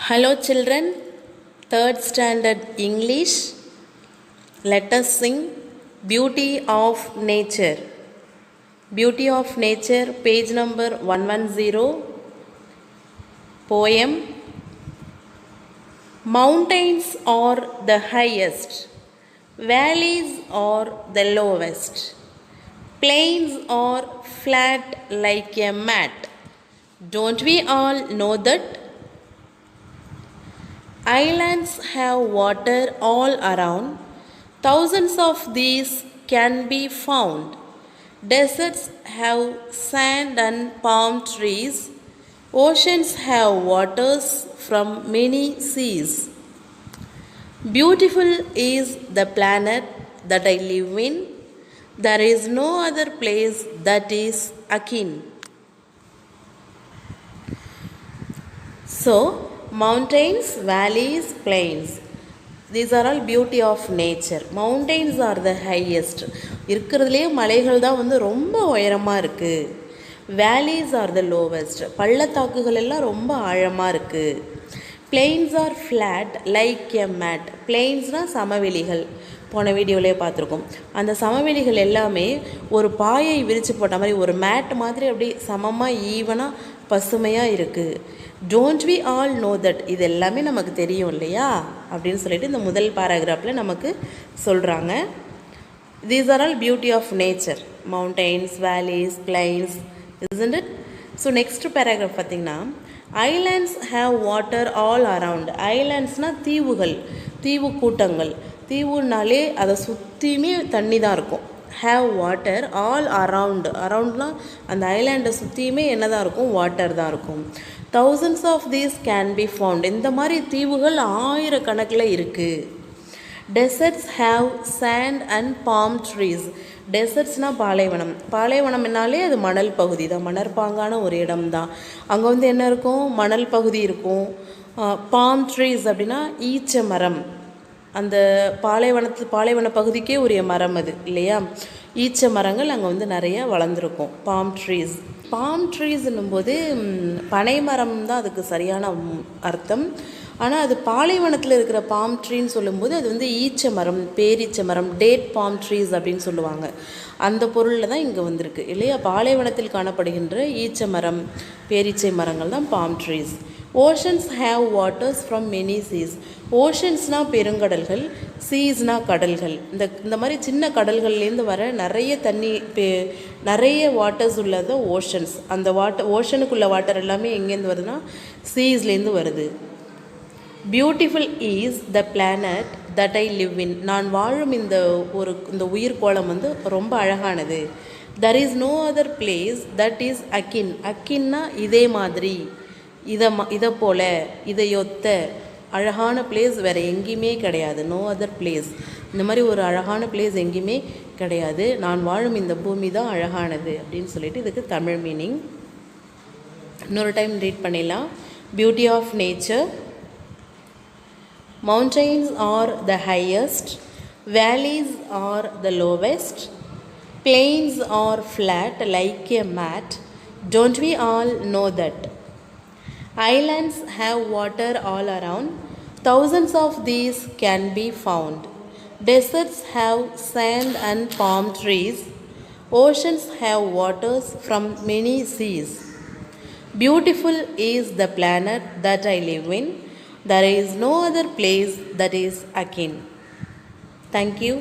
Hello children, third standard English. Let us sing Beauty of Nature. Beauty of Nature, page number 110. Poem. Mountains are the highest, valleys are the lowest, plains are flat like a mat. Don't we all know that? Islands have water all around. Thousands of these can be found. Deserts have sand and palm trees. Oceans have waters from many seas. Beautiful is the planet that I live in. There is no other place that is akin. So, mountains, valleys, plains. These are all beauty of nature. Mountains are the highest. இருக்கிறதுலே மலைகள் தான் ரொம்ப உயரமாக இருக்குது. Valleys are the lowest. பள்ளத்தாக்குகள் எல்லாம் ரொம்ப ஆழமாக இருக்குது. Plains are flat like a mat. Plainsனால் சமவெளிகள். போன வீடியோவிலே பார்த்துருக்கோம். அந்த சமவெளிகள் எல்லாமே ஒரு பாயை விரித்து போட்ட மாதிரி ஒரு மேட் மாதிரி அப்படி சமமாக ஈவனாக பசுமையாக இருக்குது. Don't we all know that, இது எல்லாமே நமக்கு தெரியும் இல்லையா அப்படின்னு சொல்லிட்டு இந்த முதல் பேராகிராஃபில் நமக்கு சொல்கிறாங்க. These are all beauty of nature, mountains, valleys, plains, isn't it? So next paragraph பார்த்திங்கன்னா, islands have water all around. ஐலாண்ட்ஸ்னால் தீவுகள், தீவு கூட்டங்கள். தீவுனாலே அதை சுற்றியுமே தண்ணி தான் இருக்கும். Have water all around. அரவுண்ட்னால் அந்த ஐலாண்டை சுற்றியுமே என்ன தான் இருக்கும்? வாட்டர் தான் இருக்கும். Thousands of these can be found. இந்த மாதிரி தீவுகள் ஆயிரக்கணக்கில் இருக்குது. Deserts have sand and palm trees. டெசர்ட்ஸ்னால் பாலைவனம். பாலைவனம்னாலே அது மணல் பகுதி தான், மணற்பாங்கான ஒரு இடம் தான். அங்கே என்ன இருக்கும்? மணல் பகுதி இருக்கும். பாம் ட்ரீஸ் அப்படின்னா ஈச்ச மரம். அந்த பாலைவன பகுதிக்கே உரிய மரம் அது இல்லையா? ஈச்ச மரங்கள் அங்கே நிறைய வளர்ந்துருக்கும். Palm trees. பாம் ட்ரீஸ்ன்னும் போது பனை மரம் தான் அதுக்கு சரியான அர்த்தம். ஆனால் அது பாலைவனத்தில் இருக்கிற பாம் ட்ரீன்னு சொல்லும்போது அது ஈச்ச மரம், பேரீச்ச மரம், டேட் பாம் ட்ரீஸ் அப்படின்னு சொல்லுவாங்க. அந்த பொருளில் தான் இங்கே வந்திருக்கு இல்லையா? பாலைவனத்தில் காணப்படுகின்ற ஈச்ச மரம், பேரீச்சை மரங்கள் தான் palm trees. Oceans have waters from many seas. ஓஷன்ஸ்னால் பெருங்கடல்கள், சீஸ்னால் கடல்கள். இந்த மாதிரி சின்ன கடல்கள்லேருந்து வர நிறைய தண்ணி, நிறைய வாட்டர்ஸ் உள்ளது ஓஷன்ஸ். அந்த ஓஷனுக்குள்ள வாட்டர் எல்லாமே எங்கேருந்து வருதுன்னா சீஸ்லேருந்து வருது. Beautiful is the planet that I live in. நான் வாழும் இந்த உயிர்கோளம் ரொம்ப அழகானது. There is no other place that is akin. அக்கின்னா இதே மாதிரி, இதை போல, இதையொத்த அழகான பிளேஸ் வேறு எங்கேயுமே கிடையாது. No other place. இந்த மாதிரி ஒரு அழகான பிளேஸ் எங்கேயுமே கிடையாது. நான் வாழும் இந்த பூமி தான் அழகானது அப்படின்னு சொல்லிட்டு இதுக்கு தமிழ் மீனிங். இன்னொரு டைம் ரீட் பண்ணிடலாம். Beauty of nature. Mountains are the highest, valleys are the lowest, plains are flat like a mat. Don't we all know that? Islands have water all around. Thousands of these can be found. Deserts have sand and palm trees. Oceans have waters from many seas. Beautiful is the planet that I live in. There is no other place that is akin. Thank you.